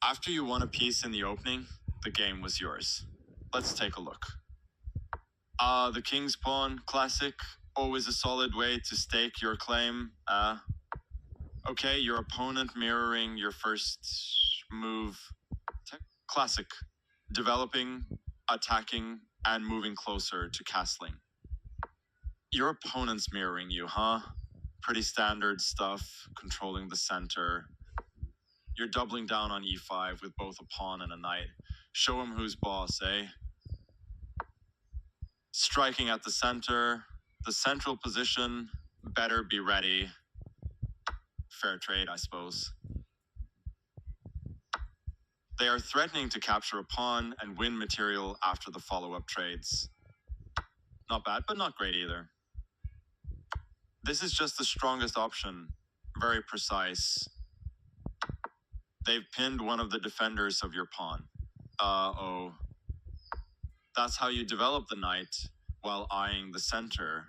After you won a piece in the opening, the game was yours. Let's take a look. The king's pawn, classic. Always a solid way to stake your claim. Okay, your opponent mirroring your first move. Classic. Developing, attacking, and moving closer to castling. Your opponent's mirroring you, huh? Pretty standard stuff, controlling the center. You're doubling down on e5 with both a pawn and a knight. Show him who's boss, eh? Striking at the center. The central position, better be ready. Fair trade, I suppose. They are threatening to capture a pawn and win material after the follow-up trades. Not bad, but not great either. This is just the strongest option. Very precise. They've pinned one of the defenders of your pawn. Uh-oh. That's how you develop the knight while eyeing the center.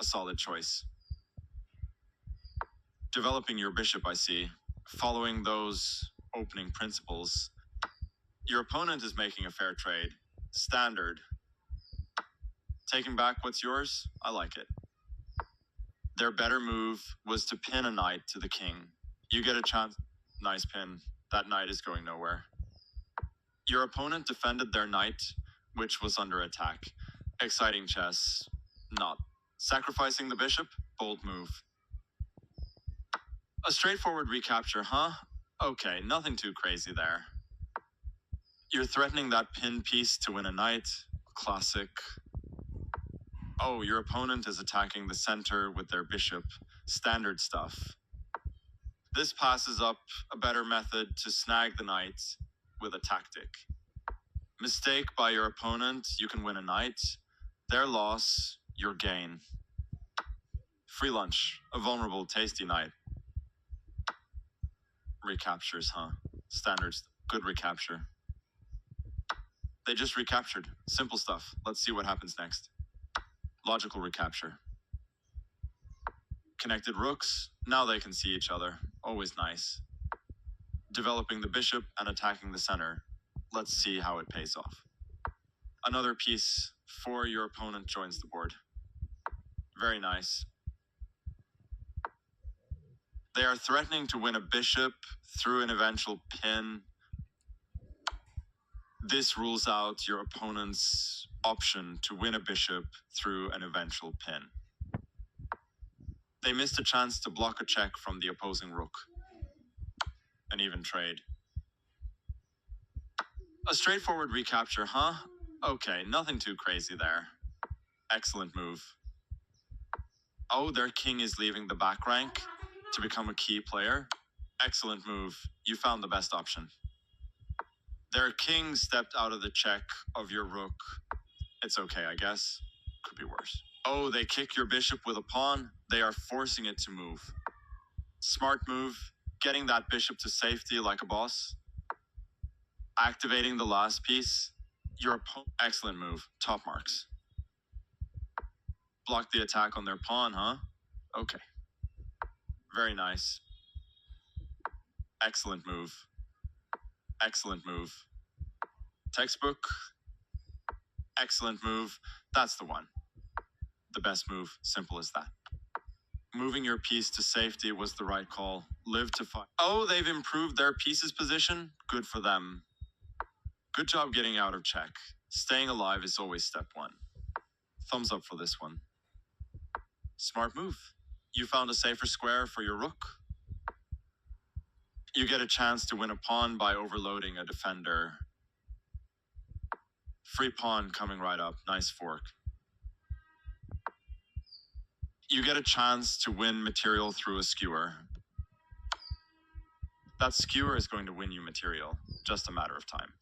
A solid choice. Developing your bishop, I see. Following those opening principles. Your opponent is making a fair trade. Standard. Taking back what's yours? I like it. Their better move was to pin a knight to the king. You get a chance. Nice pin. That knight is going nowhere. Your opponent defended their knight, which was under attack. Exciting chess. Not. Sacrificing the bishop? Bold move. A straightforward recapture, huh? Okay, nothing too crazy there. You're threatening that pin piece to win a knight. Classic. Oh, your opponent is attacking the center with their bishop. Standard stuff. This passes up a better method to snag the knight with a tactic. Mistake by your opponent, you can win a knight. Their loss, your gain. Free lunch, a vulnerable, tasty knight. Recaptures, huh? Standards, good recapture. They just recaptured. Simple stuff. Let's see what happens next. Logical recapture. Connected rooks. Now they can see each other. Always nice. Developing the bishop and attacking the center. Let's see how it pays off. Another piece for your opponent joins the board. Very nice. They are threatening to win a bishop through an eventual pin. This rules out your opponent's option to win a bishop through an eventual pin. They missed a chance to block a check from the opposing rook. An even trade. A straightforward recapture, huh? Okay, nothing too crazy there. Excellent move. Oh, their king is leaving the back rank to become a key player. Excellent move. You found the best option. Their king stepped out of the check of your rook. It's okay, I guess. Could be worse. Oh, they kick your bishop with a pawn. They are forcing it to move. Smart move. Getting that bishop to safety like a boss. Activating the last piece. Your opponent. Excellent move. Top marks. Block the attack on their pawn, huh? Okay. Very nice. Excellent move. Excellent move. Textbook. Excellent move. That's the one. The best move. Simple as that. Moving your piece to safety was the right call. Live to fight. Oh, they've improved their piece's position. Good for them. Good job getting out of check. Staying alive is always step one. Thumbs up for this one. Smart move. You found a safer square for your rook. You get a chance to win a pawn by overloading a defender. Free pawn coming right up. Nice fork. You get a chance to win material through a skewer. That skewer is going to win you material. Just a matter of time.